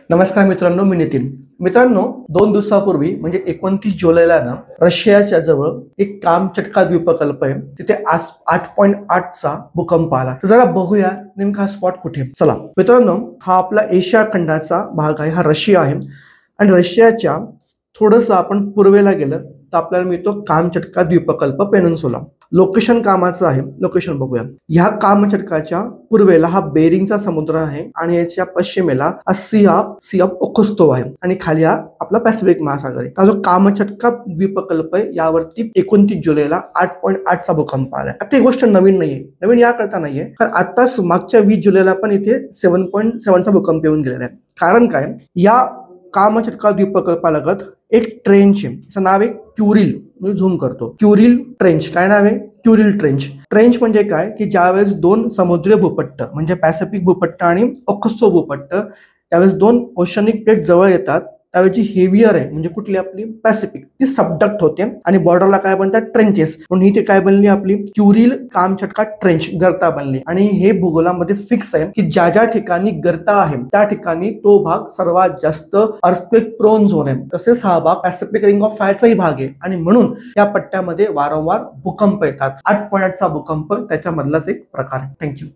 नमस्कार मित्रांनो, मी नितीन. मित्रांनो, 2 दिवसापूर्वी म्हणजे 29 जुलैला ना रशियाच्या जवळ एक कामचटका द्वीपकल्प आहे. तिथे 8.8चा भूकंप आला. तर जरा बघूया नेमका हा स्पॉट कुठे. चला मित्रांनो, हा आपला एशिया खंडाचा भाग आहे. हा रशिया आहे आणि रशियाच्या थोडंसं आपण पूर्वेला गेलं तर आपल्याला मिळतो कामचटका द्वीपकल्प पेनिन्सुला. लोकेशन कामाचं आहे. लोकेशन बघूया. ह्या कामचटकाच्या पूर्वेला हा बेरिंगचा समुद्र आहे आणि याच्या पश्चिमेला सी ऑफ ओखोत्स्क आहे आणि खाली हा आपला पॅसिफिक महासागर आहे. हा जो कामचटका द्वीपकल्प आहे यावरती 29 जुलैला 8.8चा भूकंप आलाय. आता ही गोष्ट नवीन नाहीये. नवीन या करता नाहीये, कारण आताच मागच्या 20 जुलैला पण इथे 7.7चा भूकंप येऊन गेलेला आहे. कारण काय, या कामचटका द्वीपकल्पालगत एक ट्रेंच आहे. त्याचं नाव आहे क्युरिल. मी झूम करतो. क्युरिल ट्रेंच. काय नाव आहे? क्युरिल ट्रेंच. ट्रेंच म्हणजे काय की ज्यावेळेस दोन समुद्री भूपट्ट म्हणजे पॅसिफिक भूपट्ट आणि ओखोत्स्क भूपट्ट त्यावेळेस दोन ओशनिक प्लेट जवळ येतात त्यावेळी जी हेवियर आहे म्हणजे कुठली आपली पॅसिफिक ती सबडक्ट होते आणि बॉर्डरला काय बनतात? ट्रेंचेस. म्हणून ही ते काय बनली आपली क्युरिल कामचटका ट्रेंच, गर्ता बनली. आणि हे भूगोलामध्ये फिक्स आहे की ज्या ज्या ठिकाणी गर्ता आहे त्या ठिकाणी तो भाग सर्वात जास्त अर्थक्वेक प्रोन झोन आहे. तसेच हा भाग पॅसिफिक रिंग ऑफ फायरचाही भाग आहे आणि म्हणून या पट्ट्यामध्ये वारंवार भूकंप येतात. 8.8चा भूकंप त्याच्यामधलाच एक प्रकार आहे. थँक्यू.